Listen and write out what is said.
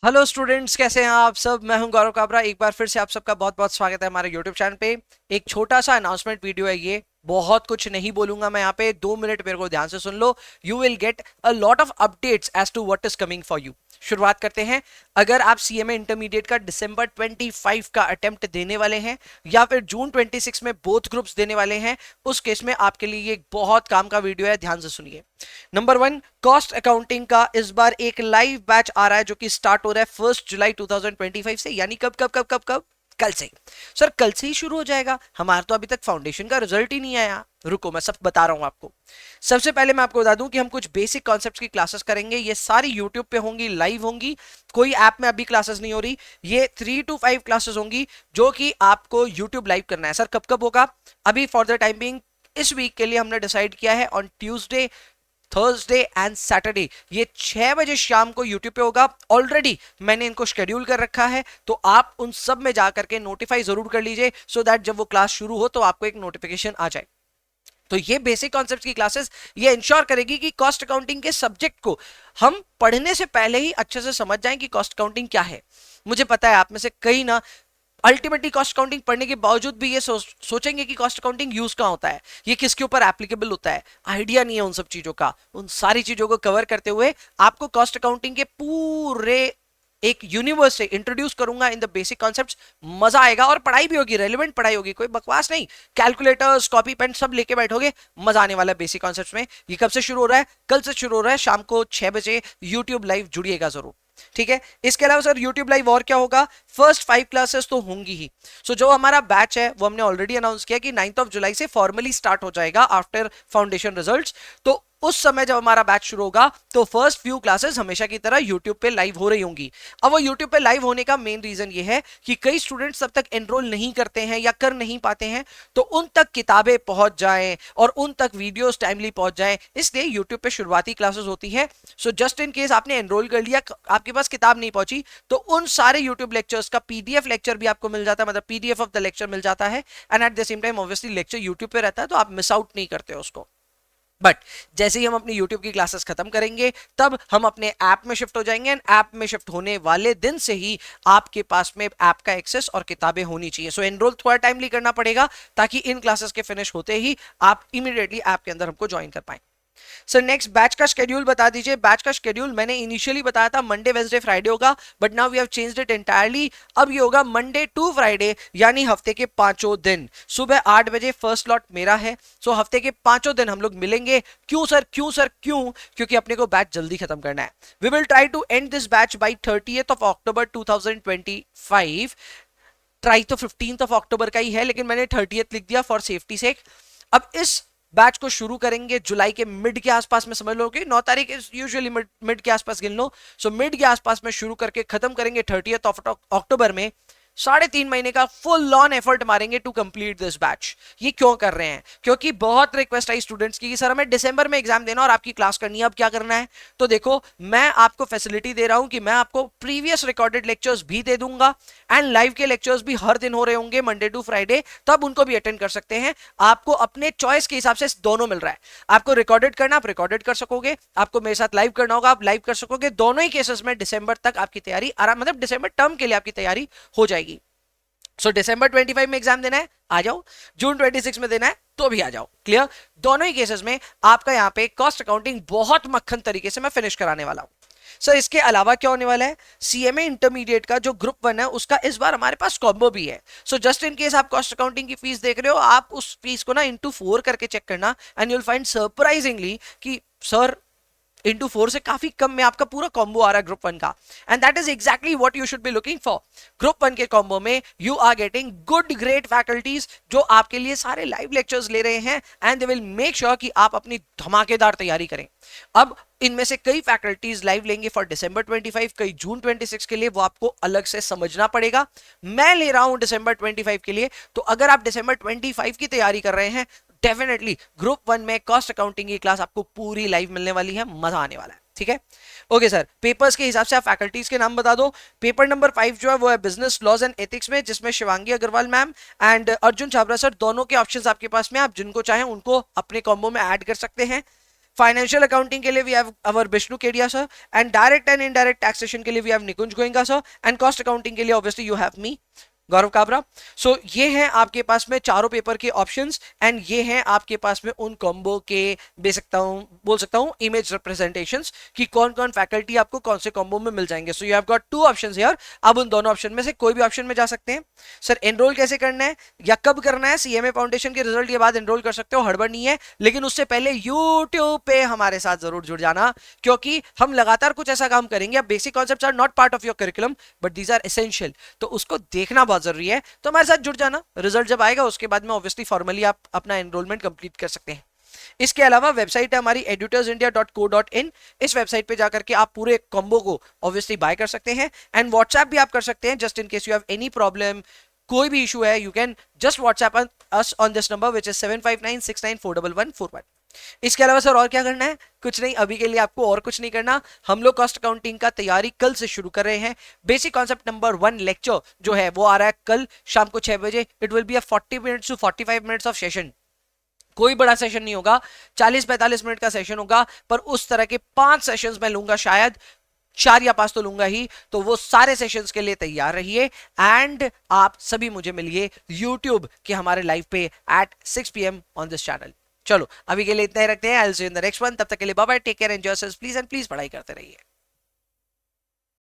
Hello students, कैसे हैं आप सब। मैं हूं गौरव काबरा। एक बार फिर से आप सबका बहुत बहुत स्वागत है हमारे यूट्यूब चैनल पे। एक छोटा सा अनाउंसमेंट वीडियो है ये। बहुत कुछ नहीं बोलूंगा मैं यहाँ पे, 2 मिनट मेरे को ध्यान से सुन लो। You will get a lot of updates as to what is coming for you. शुरुआत करते हैं। अगर आप सीएमए इंटरमीडिएट का दिसंबर 25 का अटेम्प्ट देने वाले हैं या फिर जून 26 में बोथ ग्रुप्स देने वाले हैं, उस केस में आपके लिए ये एक बहुत काम का वीडियो है, ध्यान से सुनिए। नंबर 1, कॉस्ट अकाउंटिंग का इस बार एक लाइव बैच आ रहा है जो कि स्टार्ट हो रहा है 1 जुलाई 2025 से, यानी कब कब कब कब कब कल से। सर कल से ही शुरू हो जाएगा? हमारा तो अभी तक फाउंडेशन का रिजल्ट ही नहीं आया। रुको, मैं सब बता रहा हूं आपको। सबसे पहले मैं आपको बता दूं कि हम कुछ बेसिक कॉन्सेप्ट्स की क्लासेस करेंगे। ये सारी यूट्यूब पे होंगी, लाइव होंगी, कोई ऐप में अभी क्लासेस नहीं हो रही। ये 3 to 5 क्लासेस होंगी जो कि आपको यूट्यूब लाइव करना है। सर कब कब होगा? अभी फॉर द टाइम बिंग इस वीक के लिए हमने डिसाइड किया है on Tuesday, Thursday and Saturday. ये 6 बजे शाम को यूट्यूब पे होगा। ऑलरेडी मैंने इनको शेड्यूल कर रखा है, तो आप उन सब में जाकर के नोटिफाई जरूर कर लीजिए, सो दैट जब वो क्लास शुरू हो तो आपको एक नोटिफिकेशन आ जाए। तो ये बेसिक कॉन्सेप्ट्स की क्लासेस ये इंश्योर करेगी कि कॉस्ट अकाउंटिंग के सब्जेक्ट को हम पढ़ने से पहले ही अच्छे से समझ जाएं कि कॉस्ट अकाउंटिंग क्या है। मुझे पता है आप में से कई ना अल्टीमेटली कॉस्ट अकाउंटिंग पढ़ने के बावजूद भी ये सोचेंगे कि कॉस्ट अकाउंटिंग यूज कहां होता है, ये किसके ऊपर एप्लीकेबल होता है। आइडिया नहीं है उन सब चीजों का। उन सारी चीजों को कवर करते हुए आपको कॉस्ट अकाउंटिंग के पूरे एक यूनिवर्स से इंट्रोड्यूस करूंगा इन द बेसिक कॉन्सेप्ट्स। मजा आएगा और पढ़ाई भी होगी, रेलिवेंट पढ़ाई होगी, कोई बकवास नहीं। कैलकुलेटर्स, कॉपी पेन सब लेके बैठोगे, मजा आने वाला है बेसिक कॉन्सेप्ट्स में। ये कब से शुरू हो रहा है? कल से शुरू हो रहा है, शाम को 6 बजे यूट्यूब लाइव। जुड़िएगा जरूर, ठीक है। इसके अलावा सर यूट्यूब लाइव और क्या होगा? फर्स्ट 5 क्लासेस तो होंगी ही। सो जो हमारा बैच है वो हमने ऑलरेडी अनाउंस किया कि 9 जुलाई से फॉर्मली स्टार्ट हो जाएगा आफ्टर फाउंडेशन रिजल्ट्स। तो उस समय जब हमारा बैच शुरू होगा तो फर्स्ट फ्यू क्लासेस हमेशा की तरह यूट्यूब पे लाइव हो रही होंगी। अब वो यूट्यूब पे लाइव होने का मेन रीजन ये है कि कई स्टूडेंट्स तब तक एनरोल नहीं करते हैं या कर नहीं पाते हैं, तो उन तक किताबें पहुंच जाएं और उन तक वीडियोस टाइमली पहुंच जाएं, इसलिए यूट्यूब पे शुरुआती क्लासेस होती है। सो जस्ट इन केस आपने एनरोल कर लिया, आपके पास किताब नहीं पहुंची, तो उन सारे यूट्यूब लेक्चर्स का पीडीएफ लेक्चर भी आपको मिल जाता है, मतलब पीडीएफ ऑफ द लेक्चर मिल जाता है। And at the same time obviously lecture YouTube पे रहता है, तो आप मिस आउट नहीं करते हो उसको। बट जैसे ही हम अपनी YouTube की क्लासेस खत्म करेंगे तब हम अपने ऐप में शिफ्ट हो जाएंगे, एंड ऐप में शिफ्ट होने वाले दिन से ही आपके पास में ऐप का एक्सेस और किताबें होनी चाहिए। सो एनरोल थोड़ा टाइमली करना पड़ेगा ताकि इन क्लासेस के फिनिश होते ही आप इमीडिएटली ऐप के अंदर हमको ज्वाइन कर पाए। सर नेक्स्ट बैच का शेड्यूल बता दीजिए। बैच का शेड्यूल मैंने इनिशियली बताया था मंडे वेडनेसडे फ्राइडे होगा, but now we have changed it entirely. अब ये होगा मंडे टू फ्राइडे, यानी हफ्ते के 5 दिन। सुबह 8 बजे फर्स्ट स्लॉट मेरा है। सो हफ्ते के 5 दिन हम लोग मिलेंगे। क्यों सर, क्यों सर, क्यों? क्योंकि अपने को बैच जल्दी खत्म करना है। We will try to end this batch by 30th October 2025। Try तो 15th October का ही है, लेकिन मैंने 30th लिख दिया फॉर सेफ्टी सेक। अब इस बैच को शुरू करेंगे जुलाई के मिड के आसपास में, समझ लो कि 9 तारीख यूजुअली मिड के आसपास गिन लो। सो मिड के आसपास में शुरू करके खत्म करेंगे 30th October में। 3.5 महीने का फुल ऑन एफर्ट मारेंगे टू कंप्लीट दिस बैच। ये क्यों कर रहे हैं? क्योंकि बहुत रिक्वेस्ट आई स्टूडेंट्स की कि सर हमें दिसंबर में एग्जाम देना और आपकी क्लास करनी है, अब क्या करना है? तो देखो, मैं आपको फैसिलिटी दे रहा हूं कि मैं आपको प्रीवियस रिकॉर्डेड लेक्चर्स भी दे दूंगा, एंड लाइव के लेक्चर्स भी हर दिन हो रहे होंगे मंडे टू फ्राइडे, तब उनको भी अटेंड कर सकते हैं। आपको अपने चॉइस के हिसाब से दोनों मिल रहा है। आपको रिकॉर्डेड करना, आप रिकॉर्डेड कर सकोगे, आपको मेरे साथ लाइव करना होगा, आप लाइव कर सकोगे। दोनों ही केसेस में दिसंबर तक आपकी तैयारी आराम, मतलब दिसंबर टर्म के लिए आपकी तैयारी हो जाएगी। सो दिसंबर 25 में एग्जाम देना है, आ जाओ। जून 26 में देना है तो भी आ जाओ। क्लियर? दोनों ही केसेस में आपका यहाँ पे कॉस्ट अकाउंटिंग बहुत मक्खन तरीके से मैं फिनिश कराने वाला हूं। सर इसके अलावा क्या होने वाला है? सीएमए इंटरमीडिएट का जो ग्रुप 1 है उसका इस बार हमारे पास कॉम्बो भी है। सो जस्ट इन केस आप कॉस्ट अकाउंटिंग की फीस देख रहे हो, आप उस फीस को ना इंटू 4 करके चेक करना, एंड यूल फाइंड सरप्राइजिंगली कि सर इंटू 4 से काफी कम में आपका पूरा कॉम्बो आ रहा है ग्रुप 1 का। And that is exactly what you should be looking for. Group 1 के कॉम्बो में you are getting good great faculties जो आपके लिए सारे लाइव लेक्चर्स ले रहे हैं, and they will make sure कि आप अपनी धमाकेदार तैयारी करें। अब इनमें से कई फैकल्टीज लाइव लेंगे फॉर दिसंबर 25, कई जून 26 के लिए, वो आपको अलग से समझना पड़ेगा। मैं ले रहा हूं दिसंबर 25 के लिए, तो अगर आप दिसंबर 25 की तैयारी कर रहे हैं, डेफिनेटली ग्रुप 1 में कॉस्ट अकाउंटिंग की क्लास आपको पूरी लाइव मिलने वाली है, मजा आने वाला है। ठीक है, ओके सर। पेपर्स के हिसाब से आप फैकल्टीज के नाम बता दो। पेपर नंबर 5 जो है वो है बिजनेस लॉज एंड एथिक्स में, जिसमें Shivangi Agarwal ma'am and Arjun Chhabra sir, दोनों के ऑप्शंस आपके पास में, आप जिनको चाहें उनको अपने कॉम्बो में ऐड कर सकते हैं। फाइनेंशियल अकाउंटिंग के लिए we have our Vishnu Kedia sir, and direct and indirect taxation के लिए we have Nikunj Goenka sir, and cost accounting के लिए obviously you have me Gaurav Kabra. So ये हैं आपके पास में चारों पेपर के ऑप्शंस, एंड ये हैं आपके पास में उन कॉम्बो के बोल सकता हूं इमेज रिप्रेजेंटेशंस कि कौन कौन फैकल्टी आपको कौन से कॉम्बो में मिल जाएंगे। So you have got 2 options here. अब उन दोनों ऑप्शन में से कोई भी ऑप्शन में जा सकते हैं। सर एनरोल कैसे करना है या कब करना है? सीएमए फाउंडेशन के रिजल्ट के बाद एनरोल कर सकते हो, हड़बड़ नहीं है, लेकिन उससे पहले यूट्यूब पे हमारे साथ जरूर जुड़ जाना, क्योंकि हम लगातार कुछ ऐसा काम करेंगे। अब basic concepts are not part of your curriculum but these are essential, तो उसको देखना बहुत जरूरी है। तो हमारे साथ जुड़ जाना, रिजल्ट जब आएगा उसके बाद में ऑब्वियसली फॉर्मली आप अपना एनरोलमेंट कंप्लीट कर सकते हैं। इसके अलावा वेबसाइट है हमारी edutersindia.co.in। इस वेबसाइट पे जाकर के आप पूरे कॉम्बो को ऑब्वियसली बाय कर सकते हैं, एंड व्हाट्सएप भी आप कर सकते हैं just in case you have any problem, कोई भी इशू है, you can just WhatsApp us on this number which is 7596941141। इसके अलावा सर और क्या करना है? कुछ नहीं, अभी के लिए आपको और कुछ नहीं करना। हम लोग कॉस्ट अकाउंटिंग का तैयारी कल से शुरू कर रहे हैं। बेसिक कॉन्सेप्ट नंबर 1 लेक्चर जो है वो आ रहा है कल शाम को 6 बजे। It will be a 40 minutes to 45 minutes of session. कोई बड़ा सेशन नहीं होगा, 40-45 मिनट का सेशन होगा, पर उस तरह के 5 सेशंस मैं लूंगा, शायद 4 या 5 तो लूंगा ही। तो वो सारे सेशंस के लिए तैयार रहिए, एंड आप सभी मुझे मिलिए यूट्यूब के हमारे लाइव पे at 6 PM on this channel. चलो अभी के लिए इतना ही रखते हैं। I will see you in the next one. तब तक के लिए bye bye, take care, enjoy yourselves please, and please पढ़ाई करते रहिए।